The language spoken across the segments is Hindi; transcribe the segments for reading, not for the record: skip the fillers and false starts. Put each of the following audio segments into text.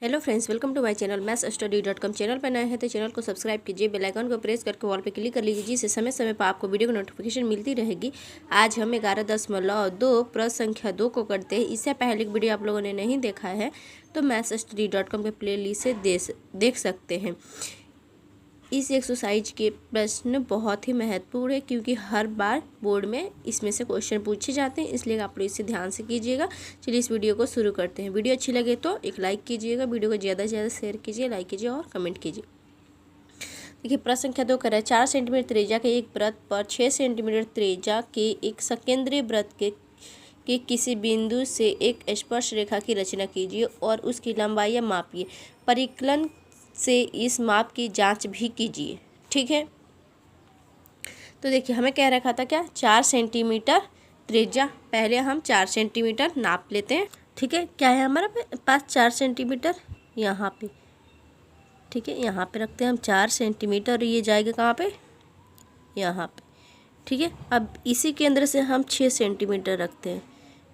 Hello friends, welcome to my channel mathsstudy.com। Channel पर नए हैं तो चैनल को सब्सक्राइब कीजिए, बेल आइकन को प्रेस करके ऑल पे क्लिक कर लीजिए, जिससे समय समय पर आपको वीडियो की नोटिफिकेशन मिलती रहेगी। आज हम 11.2 प्रश्न संख्या 2 को करते हैं। इससे पहले एक वीडियो आप लोगों ने नहीं देखा है तो mathsstudy.com के प्ले लिस्ट से देख सकते हैं। इस एक्सरसाइज के प्रश्न बहुत ही महत्वपूर्ण है, क्योंकि हर बार बोर्ड में इसमें से क्वेश्चन पूछे जाते हैं, इसलिए आप लोग इसे ध्यान से कीजिएगा। चलिए इस वीडियो को शुरू करते हैं। वीडियो अच्छी लगे तो एक लाइक कीजिएगा, वीडियो को ज़्यादा से ज़्यादा शेयर कीजिए, लाइक कीजिए और कमेंट कीजिए। देखिए प्रश्न संख्या 2 कर रहा है, 4 सेंटीमीटर त्रिज्या के एक वृत्त पर 6 सेंटीमीटर त्रिज्या के एक सकेंद्रीय वृत्त के किसी बिंदु से एक स्पर्श रेखा की रचना कीजिए और उसकी लंबाई मापिए। परिकलन से इस माप की जांच भी कीजिए। ठीक है, तो देखिए हमें कह रखा था क्या, 4 सेंटीमीटर त्रिज्या। पहले हम 4 सेंटीमीटर नाप लेते हैं। ठीक है, क्या है हमारे पास 4 सेंटीमीटर यहाँ पे। ठीक है, यहाँ पे रखते हैं हम 4 सेंटीमीटर, ये जाएगा कहाँ पे, यहाँ पे। ठीक है, अब इसी केंद्र से हम 6 सेंटीमीटर रखते हैं।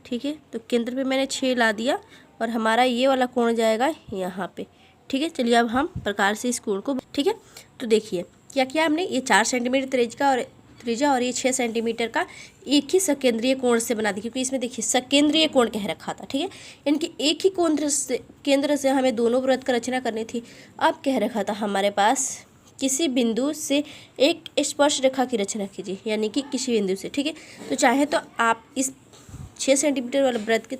ठीक है, तो केंद्र पे मैंने 6 ला दिया और हमारा ये वाला कोण जाएगा यहाँ पे। ठीक है, चलिए अब हम प्रकार से इस कोण को, ठीक है, तो देखिए क्या किया हमने, ये 4 सेंटीमीटर त्रिज्या और ये 6 सेंटीमीटर का एक ही सकेंद्रीय कोण से बना दी, क्योंकि इसमें देखिए सकेंद्रीय कोण कह रखा था। ठीक है, यानी कि एक ही केंद्र से हमें दोनों वृत्त का रचना करनी थी। अब कह रखा था हमारे पास किसी बिंदु से एक स्पर्श रेखा की रचना कीजिए, यानी कि किसी बिंदु से। ठीक है, तो चाहे तो आप इस 6 सेंटीमीटर वाले वृत्त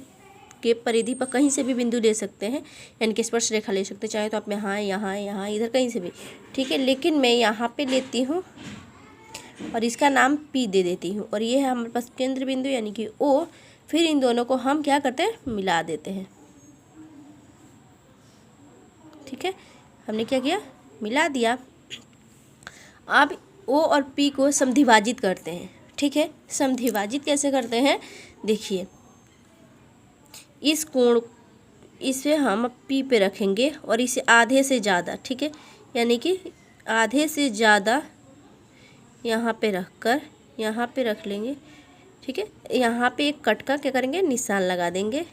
के परिधि पर कहीं से भी बिंदु ले सकते हैं, यानी कि स्पर्श रेखा ले सकते हैं। चाहे तो आप यहाँ इधर कहीं से भी। ठीक है, लेकिन मैं यहाँ पे लेती हूँ और इसका नाम P दे देती हूँ, और ये है हमारे पास केंद्र बिंदु यानी कि O। फिर इन दोनों को हम क्या करते हैं, मिला देते हैं। ठीक है, हमने क्या किया, मिला दिया। अब O और P को समद्विभाजित करते हैं। ठीक है, समद्विभाजित कैसे करते हैं, देखिए इस कोण, इसे हम P पे रखेंगे और इसे आधे से ज़्यादा, ठीक है, यानी कि आधे से ज़्यादा यहाँ पे रख कर यहाँ पे रख लेंगे। ठीक है, यहाँ पे एक कट का क्या करेंगे, निशान लगा देंगे।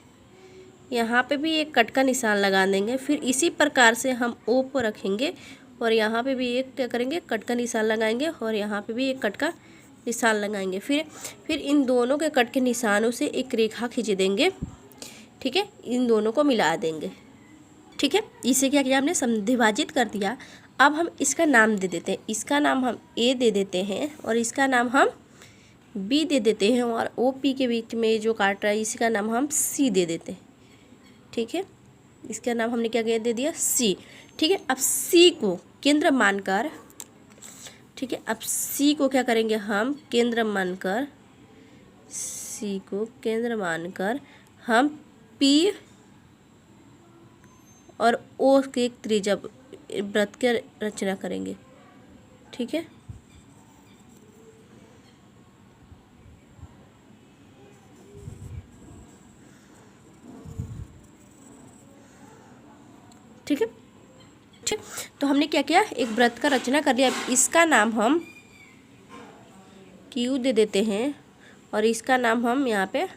यहाँ पे भी एक कट का निशान लगा देंगे। फिर इसी प्रकार से हम O को रखेंगे और यहाँ पे भी एक क्या करेंगे, कट का निशान लगाएंगे और यहाँ पे भी एक कट का निशान लगाएंगे। फिर इन दोनों के कट के निशानों से एक रेखा खींच देंगे। ठीक है, इन दोनों को मिला देंगे। ठीक है, इसे क्या किया हमने, समद्विभाजित कर दिया। अब हम इसका नाम दे देते हैं, इसका नाम हम A दे देते हैं और इसका नाम हम B दे देते हैं, और OP के बीच में जो काट रहा है इसका नाम हम C दे देते हैं। ठीक है, इसका नाम हमने क्या दे दिया, C। ठीक है, अब C को केंद्र मानकर, ठीक है, अब C को क्या करेंगे हम, केंद्र मानकर, C को केंद्र मानकर हम P और O के एक त्रिज्या वृत्त की रचना करेंगे। ठीक है, ठीक है, ठीक, तो हमने क्या किया, एक वृत्त का रचना कर लिया। इसका नाम हम Q दे देते हैं और इसका नाम हम यहाँ पे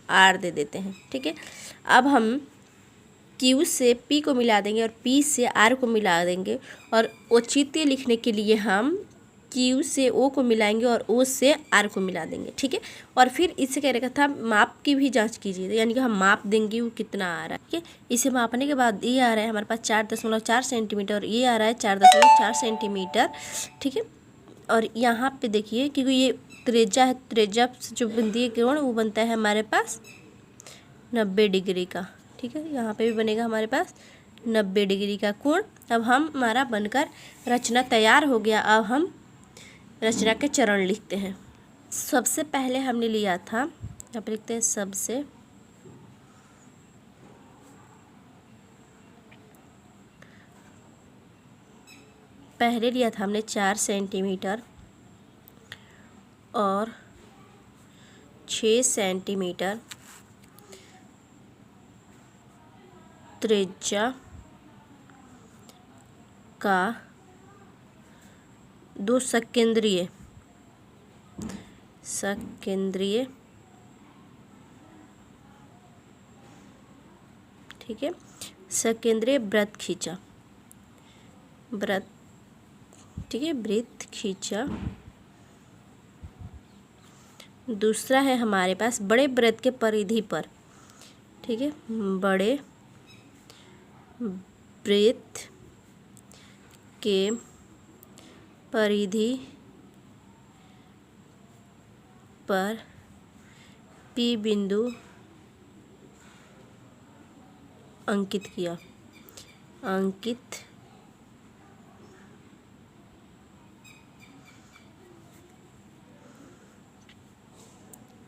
R दे देते हैं। ठीक है, अब हम Q से P को मिला देंगे और P से R को मिला देंगे, और औचित्य लिखने के लिए हम Q से O को मिलाएंगे और O से R को मिला देंगे। ठीक है, और फिर इससे कह रखा था माप की भी जांच कीजिए, यानी कि हम माप देंगे वो कितना आ रहा है। ठीक है, इसे मापने के बाद ये आ रहा है हमारे पास 4.4 सेंटीमीटर और ये आ रहा है 4.4 सेंटीमीटर। ठीक है, और यहाँ पे देखिए क्योंकि ये त्रिज्या है, त्रिज्या से जो बिंदीय कोण वो बनता है हमारे पास 90 डिग्री का। ठीक है, यहाँ पे भी बनेगा हमारे पास 90 डिग्री का कोण। अब हमारा बनकर रचना तैयार हो गया। अब हम रचना के चरण लिखते हैं। सबसे पहले हमने लिया था, यहाँ पे लिखते हैं सबसे पहले लिया था हमने 4 सेंटीमीटर और 6 सेंटीमीटर त्रिज्या का दो सकेंद्रीय ठीक है, सकेंद्रीय वृत्त खींचा, वृत्त, ठीक है, वृत्त खींचा। दूसरा है हमारे पास बड़े वृत्त के परिधि पर, ठीक है, बड़े वृत्त के परिधि पर P बिंदु अंकित किया, अंकित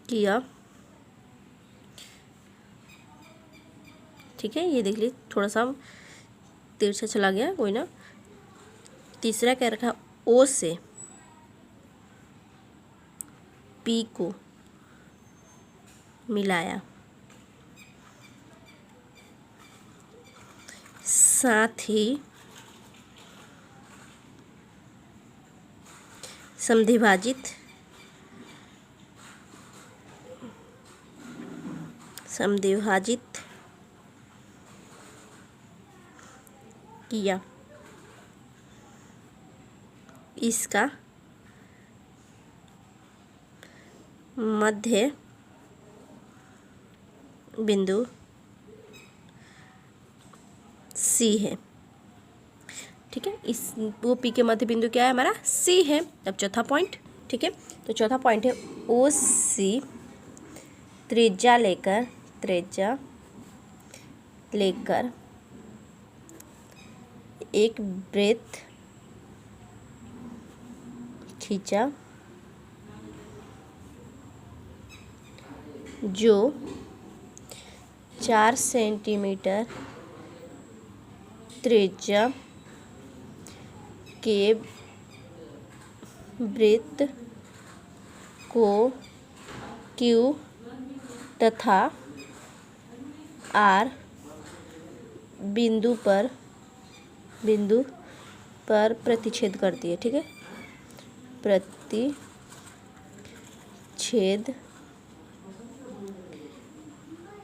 किया, ठीक है। ये देख लीजिए, थोड़ा सा तिरछा चला गया, कोई ना। तीसरा क्या रखा, O से P को मिलाया, साथ ही समद्विभाजित किया। इसका मध्य बिंदु C है, ठीक है। इस वो P के मध्य बिंदु क्या है हमारा, C है। अब चौथा पॉइंट, ठीक है, तो चौथा पॉइंट है OC त्रिज्या लेकर एक वृत्त खींचा जो 4 सेंटीमीटर त्रिज्या के वृत्त को Q तथा R बिंदु पर प्रतिच्छेद करती है, ठीक है, प्रतिच्छेद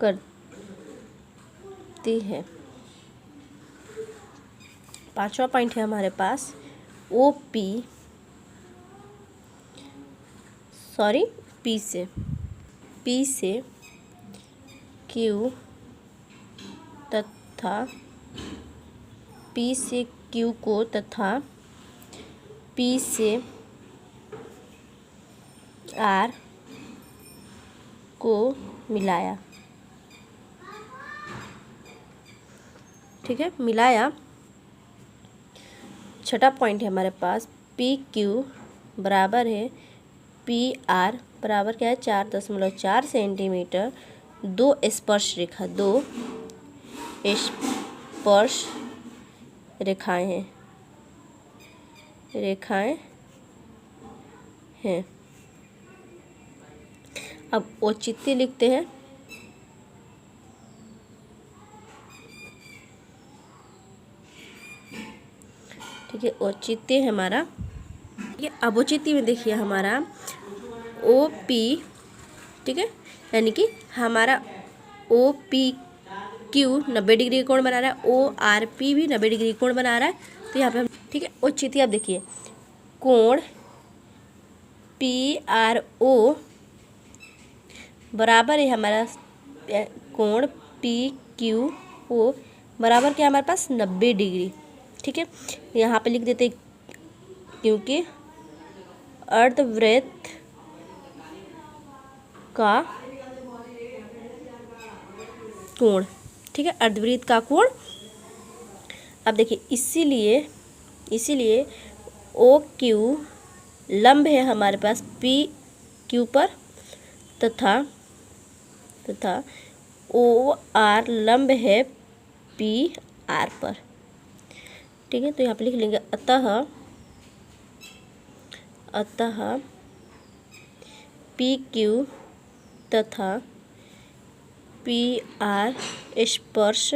करती है। पांचवा पॉइंट है हमारे पास P से Q तथा P से Q को तथा P से R को मिलाया, ठीक है, मिलाया। छठा पॉइंट है हमारे पास PQ बराबर है PR बराबर क्या है, 4.4 सेंटीमीटर। दो स्पर्श रेखाएं हैं। अब औचित्य लिखते हैं, ठीक है, औचित्य है हमारा। ये अब औचित्य में देखिए हमारा OP, ठीक है, यानी कि हमारा OPQ 90 डिग्री का कोण बना रहा है, ORP भी 90 डिग्री कोण बना रहा है। तो यहाँ पे हम, ठीक है, औचित्य आप देखिए, कोण PRO बराबर है हमारा कोण PQO बराबर क्या है हमारे पास 90 डिग्री, ठीक है। यहाँ पे लिख देते क्योंकि अर्धवृत्त का कोण, ठीक है, अर्धवृत्त का कोण। अब देखिए इसीलिए OQ लंब है हमारे पास PQ पर तथा OR लंब है PR पर, ठीक है। तो यहाँ पे लिख लेंगे अतः PQ तथा PR स्पर्श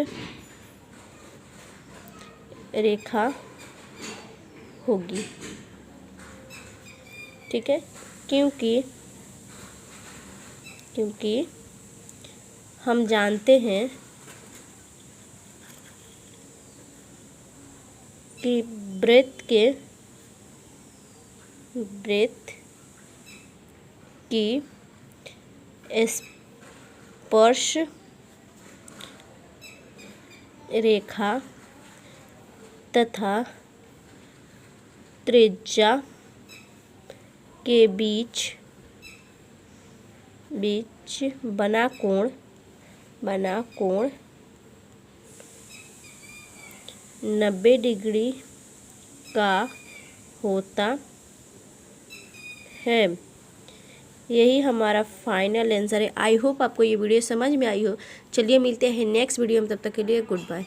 रेखा होगी, ठीक है, क्योंकि हम जानते हैं कि वृत्त की स्पर्श रेखा तथा त्रिज्या के बीच बना कोण 90 डिग्री का होता है। यही हमारा फाइनल आंसर है। आई होप आपको ये वीडियो समझ में आई हो। चलिए मिलते हैं नेक्स्ट वीडियो में, तब तक के लिए गुड बाय।